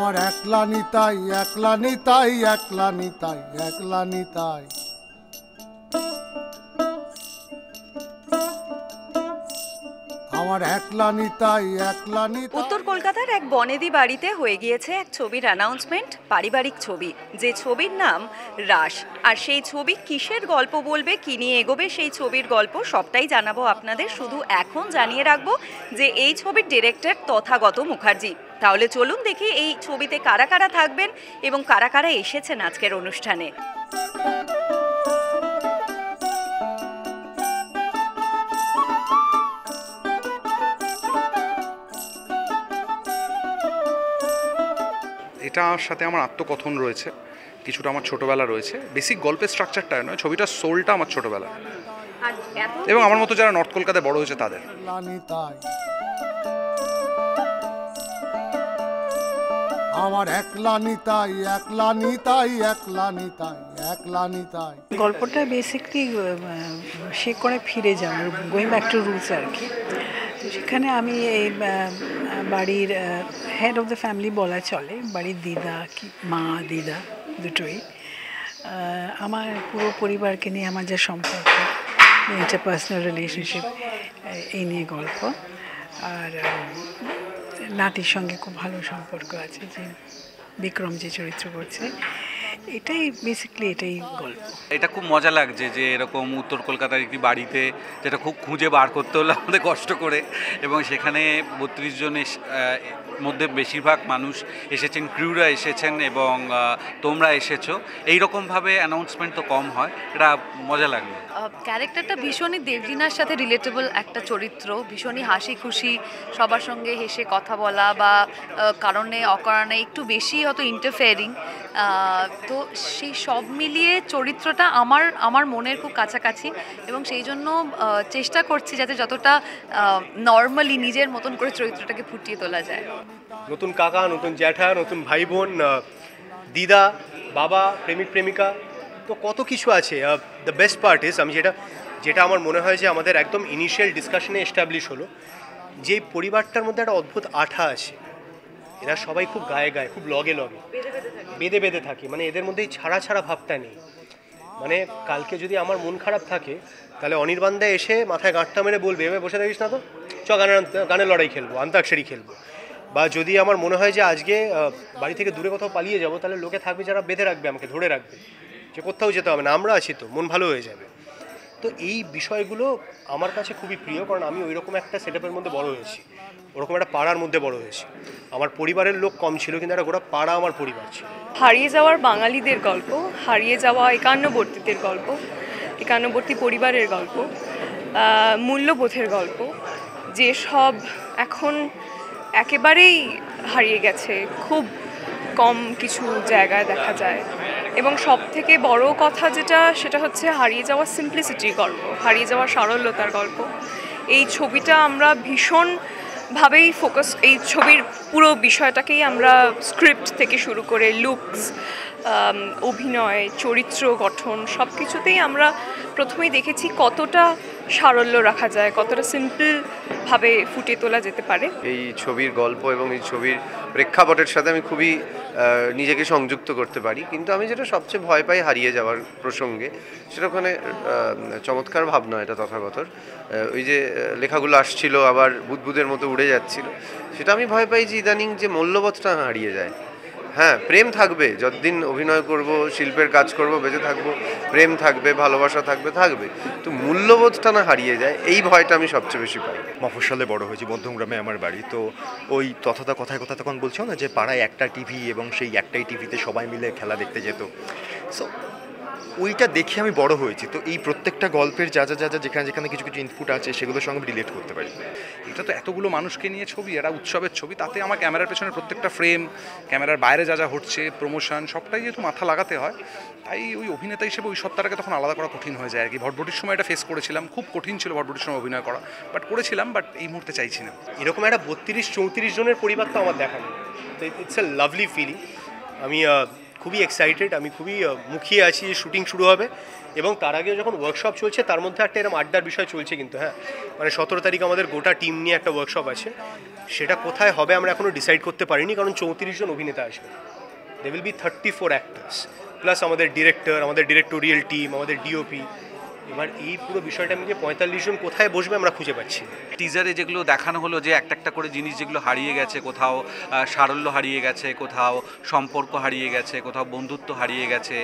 আমার একলা নিতাই, একলা নিতাই, একলা নিতাই, একলা নিতাই। আমার একলা নিতাই, একলা নিতাই। উত্তর কলকাতার এক বনেদি বাড়িতে হয়ে গিয়েছে এক ছবির অ্যানাউন্সমেন্ট, পারিবারিক ছবি, যে ছবির নাম রাস। আর সেই ছবি কিসের গল্প বলবে, কি নিয়ে এগোবে, সেই ছবির গল্প সবটাই জানাবো আপনাদের। শুধু এখন জানিয়ে রাখবো যে এই ছবির ডিরেক্টর তথাগত মুখার্জি। তাহলে চলুন দেখি এই ছবিতে কারা কারা থাকবেন এবং কারা কারা এসেছেন আজকের অনুষ্ঠানে। এটার সাথে আমার আত্মকথন রয়েছে, কিছুটা আমার ছোটবেলা রয়েছে। বেসিক গল্পের স্ট্রাকচারটা নয়, ছবিটার সোলটা আমার ছোটবেলা এবং আমার মতো যারা নর্থ কলকাতায় বড় হয়েছে তাদের। আমার একলা নিতাই, একলা নিতাই, একলা নিতাই, একলা নিতাই। গল্পটা বেসিকলি সে করে ফিরে যান, গোয়িং ব্যাক টু রুটস আর কি। তো সেখানে আমি এই বাড়ির হেড অফ দ্য ফ্যামিলি বলা চলে, বাড়ির দিদা কি মা দিদা দুটোই। আমার পুরো পরিবারকে নিয়ে আমার যে সম্পর্ক, ইন্টারপার্সোনাল রিলেশনশিপ, এই নিয়ে গল্প। আর নাতির সঙ্গে খুব ভালো সম্পর্ক আছে, যে বিক্রম যে চরিত্র করছে। এটাই বেসিক্যালি এটাই গল্প। এটা খুব মজা লাগছে যে এরকম উত্তর কলকাতার একটি বাড়িতে, যেটা খুব খুঁজে বার করতে হলো আমাদের কষ্ট করে, এবং সেখানে 32 জনের মধ্যে বেশিরভাগ মানুষ এসেছেন, ক্রিউরা এসেছেন এবং তোমরা এসেছো। এইরকমভাবে অ্যানাউন্সমেন্ট তো কম হয়, এটা মজা লাগলো। ক্যারেক্টারটা ভীষণই দেবলিনার সাথে রিলেটেবল একটা চরিত্র, ভীষণই হাসি খুশি, সবার সঙ্গে হেসে কথা বলা বা কারণে অকারণে একটু বেশি হয়তো ইন্টারফেয়ারিং। তো সেই সব মিলিয়ে চরিত্রটা আমার মনের খুব কাছাকাছি, এবং সেই জন্য চেষ্টা করছি যাতে যতটা নর্মালি নিজের মতন করে চরিত্রটাকে ফুটিয়ে তোলা যায়। নতুন কাকা, নতুন জ্যাঠা, নতুন ভাই বোন, দিদা, বাবা, প্রেমিক প্রেমিকা, তো কত কিছু আছে। দ্য বেস্ট পার্ট ইজ, আমি যেটা আমার মনে হয় যে আমাদের একদম ইনিশিয়াল ডিসকাশনে এস্টাবলিশ হলো, যে পরিবারটার মধ্যে একটা অদ্ভুত আঠা আছে। এরা সবাই খুব গায়ে গায়ে, খুব লগে লগে বেঁধে বেঁধে থাকে, মানে এদের মধ্যে ছাড়া ছাড়া ভাবটা নেই। মানে কালকে যদি আমার মন খারাপ থাকে, তাহলে অনির্বাণদা এসে মাথায় গাঁটটা মেরে বলবে, এবার বসে থাকিস না তো, চ গানের লড়াই খেলবো, অন্তাক্ষরী খেলবো। বা যদি আমার মনে হয় যে আজকে বাড়ি থেকে দূরে কোথাও পালিয়ে যাবো, তাহলে লোকে থাকবে যারা বেঁধে রাখবে, আমাকে ধরে রাখবে, যে কোথাও যেতে হবে না, আমরা আছি তো, মন ভালো হয়ে যাবে। তো এই বিষয়গুলো আমার কাছে খুবই প্রিয়, কারণ আমি ওই রকম একটা সেটআপের মধ্যে বড় হয়েছি, ওরকম একটা পাড়ার মধ্যে বড় হয়েছি। আমার পরিবারের লোক কম ছিল, কিন্তু একটা গোটা পাড়া আমার পরিবার ছিল। হারিয়ে যাওয়ার বাঙালিদের গল্প, হারিয়ে যাওয়া একান্নবর্তীদের গল্প, একান্নবর্তী পরিবারের গল্প, মূল্যবোধের গল্প, যেসব এখন একেবারেই হারিয়ে গেছে, খুব কম কিছু জায়গায় দেখা যায়। এবং সব থেকে বড় কথা যেটা, সেটা হচ্ছে হারিয়ে যাওয়া সিম্পলিসিটির গল্প, হারিয়ে যাওয়া সারল্যতার গল্প। এই ছবিটা আমরা ভীষণভাবেই ফোকাস, এই ছবির পুরো বিষয়টাকেই আমরা স্ক্রিপ্ট থেকে শুরু করে লুকস, অভিনয়, চরিত্র গঠন, সব কিছুতেই আমরা প্রথমেই দেখেছি কতটা সারল্য রাখা যায়, কতটা সিম্পলভাবে ফুটিয়ে তোলা যেতে পারে। এই ছবির গল্প এবং এই ছবির প্রেক্ষাপটের সাথে আমি খুবই নিজেকে সংযুক্ত করতে পারি, কিন্তু আমি যেটা সবচেয়ে ভয় পাই হারিয়ে যাওয়ার প্রসঙ্গে, সেটা ওখানে চমৎকার ভাবনা এটা তথাগতর, ওই যে লেখাগুলো আসছিল আবার বুদবুদের মতো উড়ে যাচ্ছিল, সেটা আমি ভয় পাই যে ইদানিং যে মূল্যবোধটা হারিয়ে যায়। হ্যাঁ, প্রেম থাকবে, যতদিন অভিনয় করব, শিল্পের কাজ করব, বেঁচে থাকবো, প্রেম থাকবে, ভালোবাসা থাকবে, তো মূল্যবোধটা না হারিয়ে যায়, এই ভয়টা আমি সবচেয়ে বেশি পাই। মফস্বলে বড় হয়েছি, মধ্যমগ্রামে আমার বাড়ি। তো ওই কথায় তখন বলছো না যে পাড়ায় একটা টিভি এবং সেই একটাই টিভিতে সবাই মিলে খেলা দেখতে যেত। সো ওইটা দেখে আমি বড় হয়েছি। তো এই প্রত্যেকটা গল্পের যা যেখানে কিছু ইনপুট আছে, সেগুলোর সঙ্গে রিলেট করতে পারি। এটা তো এতগুলো মানুষকে নিয়ে ছবি, এটা উৎসবের ছবি, তাতে আমার ক্যামেরার পেছনে প্রত্যেকটা ফ্রেম, ক্যামেরার বাইরে যা হচ্ছে, প্রমোশন, সবটাই যেহেতু মাথা লাগাতে হয়, তাই ওই অভিনেতা হিসেবে ওই সত্তাটাকে তখন আলাদা করা কঠিন হয়ে যায় আর কি। ভটভটির সময় এটা ফেস করেছিলাম, খুব কঠিন ছিল ভটভটির সময় অভিনয় করা, বাট করেছিলাম, বাট এই মুহূর্তে চাইছি না। এরকম একটা 32-34 জনের পরিবার তো আমার দেখা নেই, তো ইটস এ লাভলি ফিলিং। আমি খুবই এক্সাইটেড, আমি খুবই মুখিয়ে আছি যে শুটিং শুরু হবে। এবং তার আগে যখন ওয়ার্কশপ চলছে তার মধ্যে একটা এরকম আড্ডার বিষয় চলছে কিন্তু, হ্যাঁ মানে 17 তারিখ আমাদের গোটা টিম নিয়ে একটা ওয়ার্কশপ আছে, সেটা কোথায় হবে আমরা এখনও ডিসাইড করতে পারিনি, কারণ 34 জন অভিনেতা আসবে। They will be 34 actors plus আমাদের ডিরেক্টর, আমাদের ডিরেক্টোরিয়াল টিম, আমাদের ডিওপি। এবার এই পুরো বিষয়টা মিলিয়ে 45 জন কোথায় বসবে আমরা খুঁজে পাচ্ছি। টিজারে যেগুলো দেখানো হলো যে একটা একটা করে জিনিস যেগুলো হারিয়ে গেছে, কোথাও সারল্য হারিয়ে গেছে, কোথাও সম্পর্ক হারিয়ে গেছে, কোথাও বন্ধুত্ব হারিয়ে গেছে,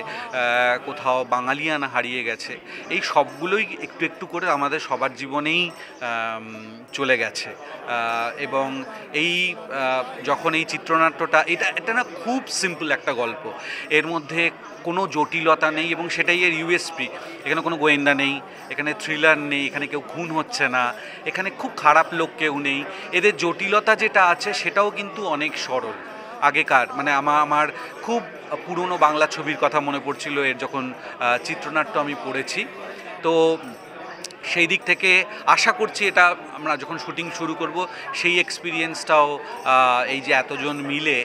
কোথাও বাঙালিয়ানা হারিয়ে গেছে, এই সবগুলোই একটু একটু করে আমাদের সবার জীবনেই চলে গেছে। এবং এই যখন এই চিত্রনাট্যটা এটা না খুব সিম্পল একটা গল্প, এর মধ্যে কোনো জটিলতা নেই এবং সেটাই এর ইউএসপি। এখানে কোনো গোয়েন্দা নেই, এখানে থ্রিলার নেই, এখানে কেউ খুন হচ্ছে না, এখানে খুব খারাপ লোক কেউ নেই। এদের জটিলতা যেটা আছে সেটাও কিন্তু অনেক সরল। আগেকার মানে আমার খুব পুরনো বাংলা ছবির কথা মনে পড়ছিল এর যখন চিত্রনাট্য আমি পড়েছি। তো সেই দিক থেকে আশা করছি এটা আমরা যখন শুটিং শুরু করব সেই এক্সপিরিয়েন্সটাও এই যে এতজন মিলে,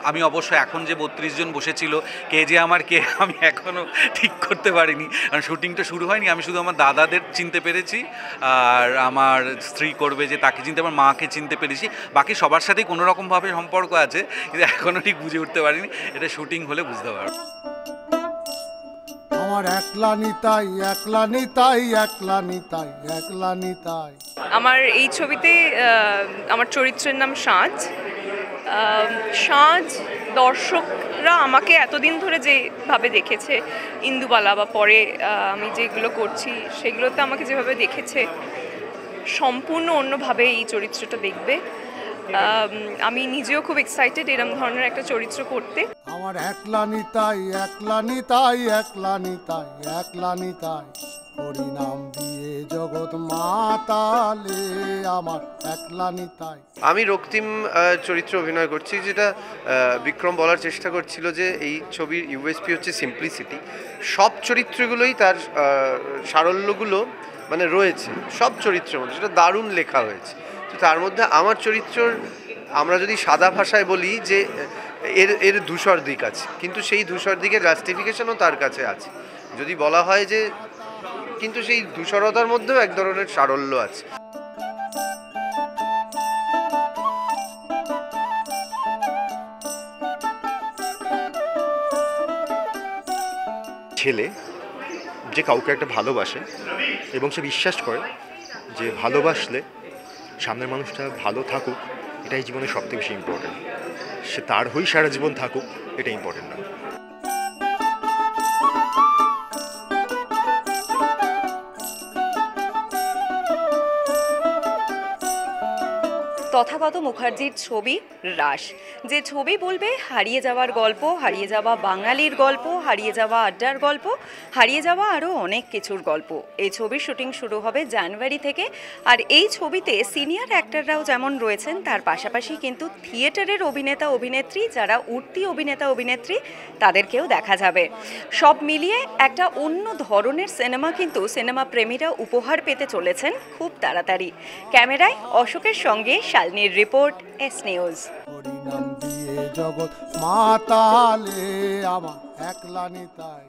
আমি অবশ্য এখন যে 32 জন বসেছিল কে যে আমার কে আমি এখনও ঠিক করতে পারিনি, কারণ শুটিংটা শুরু হয়নি। আমি শুধু আমার দাদাদের চিনতে পেরেছি, আর আমার স্ত্রী করবে যে তাকে চিনতে, আমার মাকে চিনতে পেরেছি, বাকি সবার সাথেই কোনো রকমভাবে সম্পর্ক আছে, কিন্তু এখনও ঠিক বুঝে উঠতে পারিনি। এটা শুটিং হলে বুঝতে পারব। আমার একলা নিতাই, একলা নিতাই, একলা নিতাই, একলা নিতাই। আমার এই ছবিতে আমার চরিত্রের নাম সাঁঝ। সাঁঝ দর্শকরা আমাকে এতদিন ধরে যেভাবে দেখেছে ইন্দুবালা বা পরে আমি যেগুলো করছি সেগুলোতে আমাকে যেভাবে দেখেছে সম্পূর্ণ অন্যভাবে এই চরিত্রটা দেখবে। আমি নিজেও খুব এক্সাইটেড এরকম ধরনের একটা চরিত্র করতে। আমার একলা নিতাই, একলা নিতাই, একলা নিতাই, একলা নিতাই, হরিনাম দিয়ে জগৎ মাতালে আমার একলা নিতাই। আমি রক্তিম চরিত্রে অভিনয় করছি, যেটা বিক্রম বলার চেষ্টা করছিল যে এই ছবির ইউএসপি হচ্ছে সিম্পলিসিটি। সব চরিত্রগুলোই তার সারল্যগুলো মানে রয়েছে সব চরিত্রের মধ্যে, সেটা দারুণ লেখা হয়েছে। তো তার মধ্যে আমার চরিত্রর, আমরা যদি সাদা ভাষায় বলি যে এর ধূসর দিক আছে, কিন্তু সেই ধূসর দিকের জাস্টিফিকেশনও তার কাছে আছে। যদি বলা হয় যে কিন্তু সেই ধূসরতার মধ্যেও এক ধরনের সারল্য আছে। ছেলে যে কাউকে একটা ভালোবাসে এবং সে বিশ্বাস করে যে ভালোবাসলে সামনের মানুষটা ভালো থাকুক, এটাই জীবনের সবথেকে বেশি ইম্পর্টেন্ট। সে তার হয়েই সারা জীবন থাকুক, এটা ইম্পর্টেন্ট না। তথাগত মুখার্জির ছবি রাস, যে ছবি বলবে হারিয়ে যাওয়ার গল্প, হারিয়ে যাওয়া বাঙালির গল্প, হারিয়ে যাওয়া আড্ডার গল্প, হারিয়ে যাওয়া আরও অনেক কিছুর গল্প। এই ছবির শুটিং শুরু হবে জানুয়ারি থেকে। আর এই ছবিতে সিনিয়র অ্যাক্টররাও যেমন রয়েছেন, তার পাশাপাশি কিন্তু থিয়েটারের অভিনেতা অভিনেত্রী, যারা উঠতি অভিনেতা অভিনেত্রী, তাদেরকেও দেখা যাবে। সব মিলিয়ে একটা অন্য ধরনের সিনেমা কিন্তু সিনেমা প্রেমীরা উপহার পেতে চলেছেন খুব তাড়াতাড়ি। ক্যামেরায় অশোকের সঙ্গে শালনীর রিপোর্ট, এস নিউজ। হরিনাম দিয়ে জগৎ মাতালে আমার একলা নিতাই।